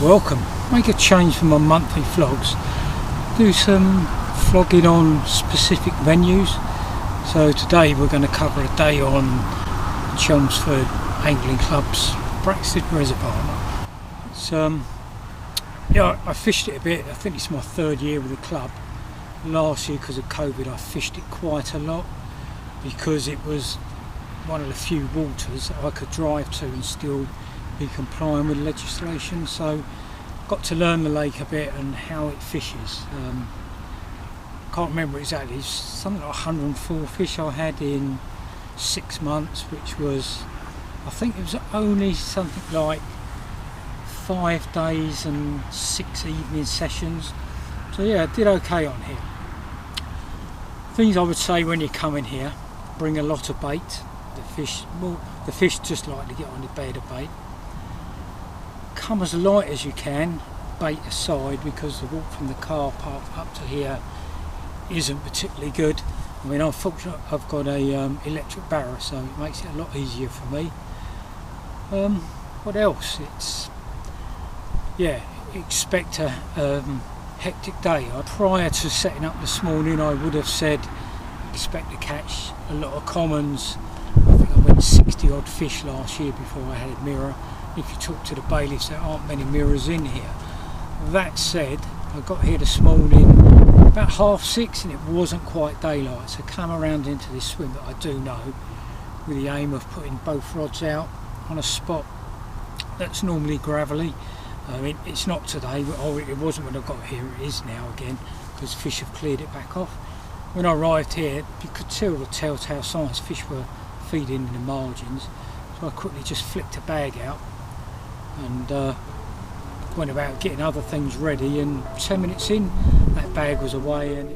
welcome. Make a change from my monthly vlogs. Do some vlogging on specific venues. So today we're going to cover a day on Chelmsford Angling Club's Braxted Reservoir. It's yeah, I fished it a bit. I think it's my third year with the club. Last year, because of COVID, I fished it quite a lot because it was one of the few waters that I could drive to and still be complying with legislation. So got to learn the lake a bit and how it fishes. Can't remember exactly, it's something like 104 fish I had in 6 months, which was, I think it was only something like 5 days and 6 evening sessions. So yeah, I did okay on here. Things I would say when you come in here: bring a lot of bait. The fish just like to get on the bed of bait. Come as light as you can, bait aside, because the walk from the car park up to here isn't particularly good. I mean, unfortunately I've got a electric barrow, so it makes it a lot easier for me. What else? It's, yeah, expect a hectic day. Prior to setting up this morning, I would have said expect to catch a lot of commons. I think I went 60 odd fish last year before I had a mirror. If you talk to the bailiffs, there aren't many mirrors in here. That said, I got here this morning about 6:30 and it wasn't quite daylight, so come around into this swim that I do know with the aim of putting both rods out on a spot that's normally gravelly. I mean, it's not today, it wasn't when I got here, it is now again, because fish have cleared it back off. When I arrived here, you could tell the telltale signs, fish were feeding in the margins, so I quickly just flicked a bag out and went about getting other things ready, and 10 minutes in, that bag was away.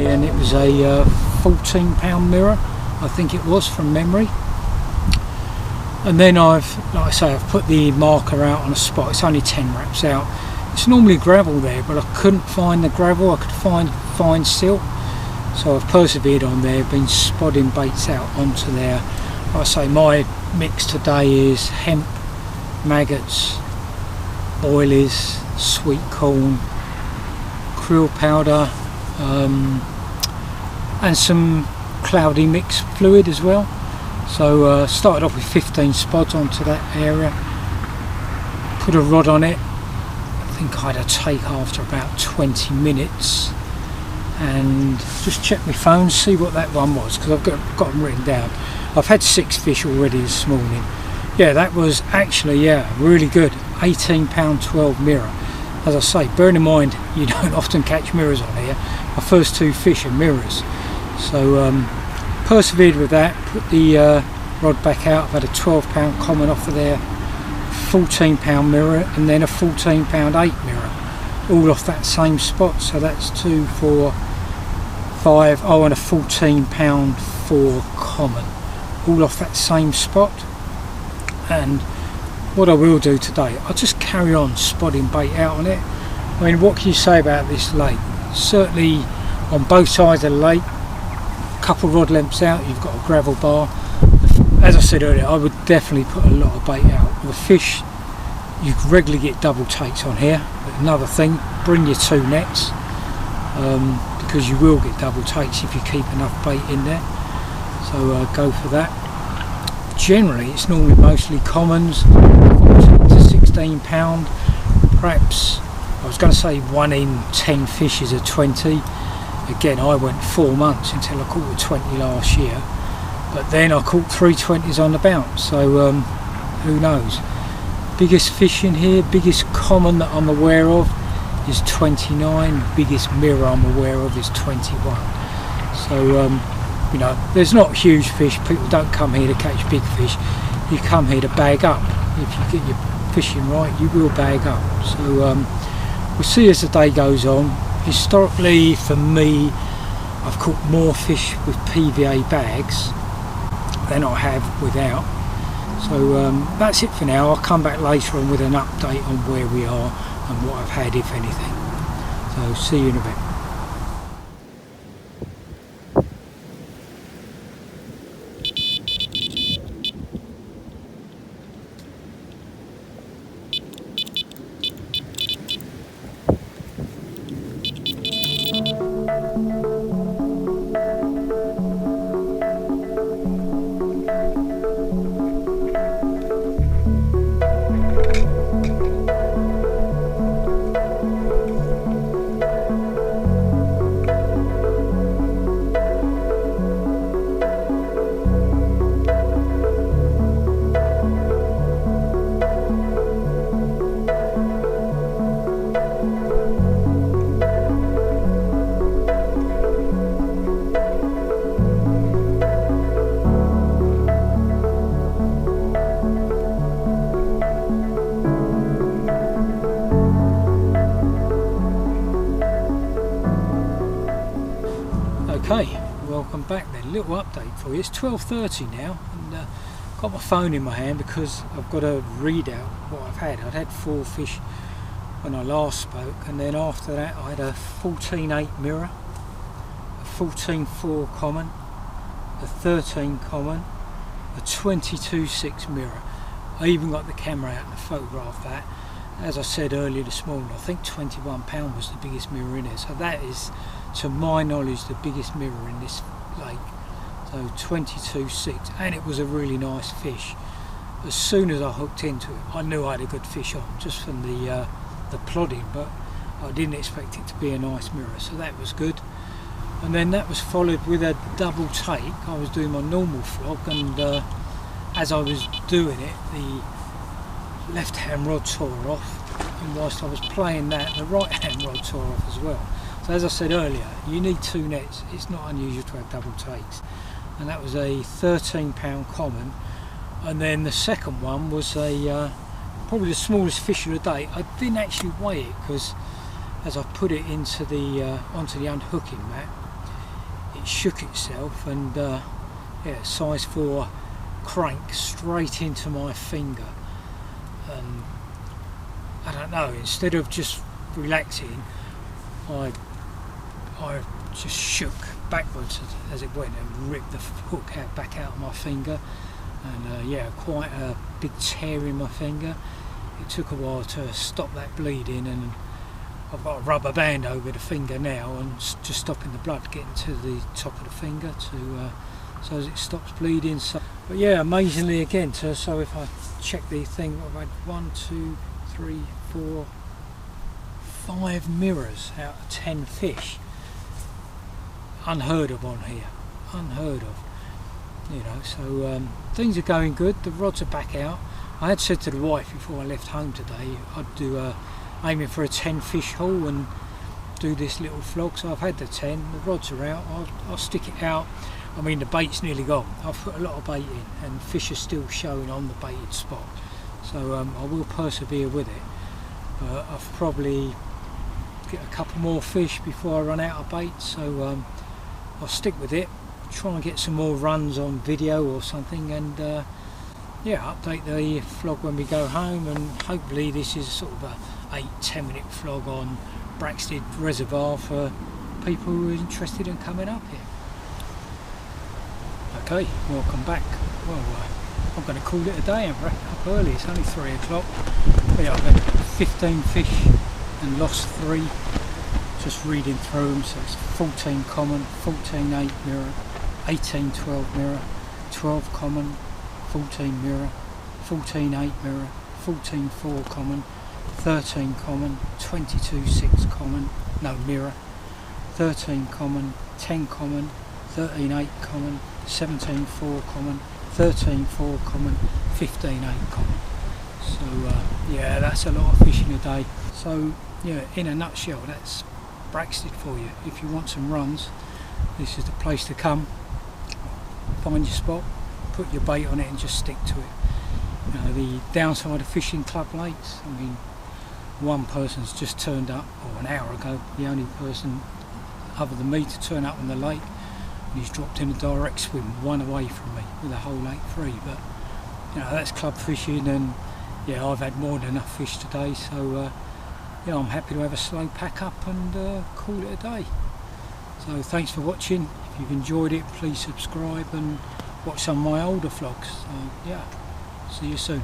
And it was a 14-pound mirror, I think it was, from memory. And then like I say, I've put the marker out on a spot. It's only 10 wraps out. It's normally gravel there, but I couldn't find the gravel. I could find fine silt, so I've persevered on there, been spodding baits out onto there. Like I say, my mix today is hemp, maggots, boilies, sweet corn, krill powder, and some cloudy mixed fluid as well. So started off with 15 spods onto that area, put a rod on it. I think I had a take after about 20 minutes, and just check my phone, see what that one was, because I've got them written down. I've had 6 fish already this morning. Yeah, that was actually, yeah, really good. 18-pound 12 mirror. As I say, bearing in mind you don't often catch mirrors on here, my first 2 fish are mirrors. So persevered with that, put the rod back out. I've had a 12-pound common off of there, 14-pound mirror, and then a 14-pound 8 mirror, all off that same spot. So that's 2, 4, 5, oh, and a 14-pound 4 common, all off that same spot. And what I will do today, I'll just carry on spodding bait out on it. I mean, what can you say about this lake? Certainly on both sides of the lake, a couple rod lengths out, you've got a gravel bar. As I said earlier, I would definitely put a lot of bait out. The fish, you regularly get double takes on here. But another thing, bring your 2 nets, because you will get double takes if you keep enough bait in there. So go for that. Generally, it's normally mostly commons, 14 to 16 pound. Perhaps, I was going to say 1 in 10 fishes are 20. Again, I went 4 months until I caught a 20 last year. But then I caught 3 20s on the bounce, so who knows. Biggest fish in here, biggest common that I'm aware of is 29, biggest mirror I'm aware of is 21. So you know, there's not huge fish. People don't come here to catch big fish, you come here to bag up. If you get your fishing right, you will bag up. So we'll see as the day goes on. Historically, for me, I've caught more fish with PVA bags than I have without. So that's it for now. I'll come back later on with an update on where we are and what I've had, if anything. So see you in a bit. Okay, welcome back then. Little update for you. It's 12:30 now, and got my phone in my hand because I've got to read out what I've had. I'd had 4 fish when I last spoke, and then after that I had a 14.8 mirror, a 14.4 common, a 13 common, a 22.6 mirror. I even got the camera out and photographed that. As I said earlier this morning, I think 21 pound was the biggest mirror in it. So that is, to my knowledge, the biggest mirror in this lake. So 22.6, and it was a really nice fish. As soon as I hooked into it, I knew I had a good fish on, just from the plodding, but I didn't expect it to be a nice mirror, so that was good. And then that was followed with a double take. I was doing my normal flog, and as I was doing it, the left hand rod tore off, and whilst I was playing that, the right hand rod tore off as well. So as I said earlier, you need 2 nets. It's not unusual to have double takes, and that was a 13 pound common. And then the second one was a probably the smallest fish of the day. I didn't actually weigh it because as I put it into the onto the unhooking mat, it shook itself, and yeah, size 4 crank straight into my finger. I don't know, instead of just relaxing, I just shook backwards as it went and ripped the hook back out of my finger, and yeah, quite a big tear in my finger. It took a while to stop that bleeding, and I've got a rubber band over the finger now and just stopping the blood getting to the top of the finger so as it stops bleeding. So, but yeah, amazingly again, so if I check the thing, I've had 1, 2, 3, 4, 5 mirrors out of 10 fish. Unheard of on here, unheard of, you know. So things are going good. The rods are back out. I had said to the wife before I left home today I'd do aiming for a 10 fish haul and do this little flog. So I've had the 10, the rods are out. I'll stick it out. I mean, the bait's nearly gone. I've put a lot of bait in and fish are still showing on the baited spot, so I will persevere with it. I've probably get a couple more fish before I run out of bait, so I'll stick with it, try and get some more runs on video or something, and yeah, update the vlog when we go home. And hopefully this is sort of 8-10 minute vlog on Braxted Reservoir for people who are interested in coming up here. Okay, welcome back. Well, I'm going to call it a day. I'm wrapping up early, it's only 3 o'clock. But yeah, I've had 15 fish and lost 3. Just reading through them, so it's 14 common, 14 8 mirror, 18 12 mirror, 12 common, 14 mirror, 14 8 mirror, 14 4 common, 13 common, 22 6 common, no mirror, 13 common, 10 common, 13 8 common, 17 4 common, 13 4 common, 15 8 common. So yeah, that's a lot of fish in a day. So yeah, in a nutshell, that's Braxted for you. If you want some runs, this is the place to come. Find your spot, put your bait on it and just stick to it. You know, the downside of fishing club lakes, I mean, one person's just turned up, or an hour ago, the only person other than me to turn up on the lake, and he's dropped in a direct swim, 1 away from me, with the whole lake free. But you know, that's club fishing, and yeah, I've had more than enough fish today, so yeah, I'm happy to have a slow pack up and call it a day. So thanks for watching. If you've enjoyed it, please subscribe and watch some of my older vlogs. So yeah, see you soon.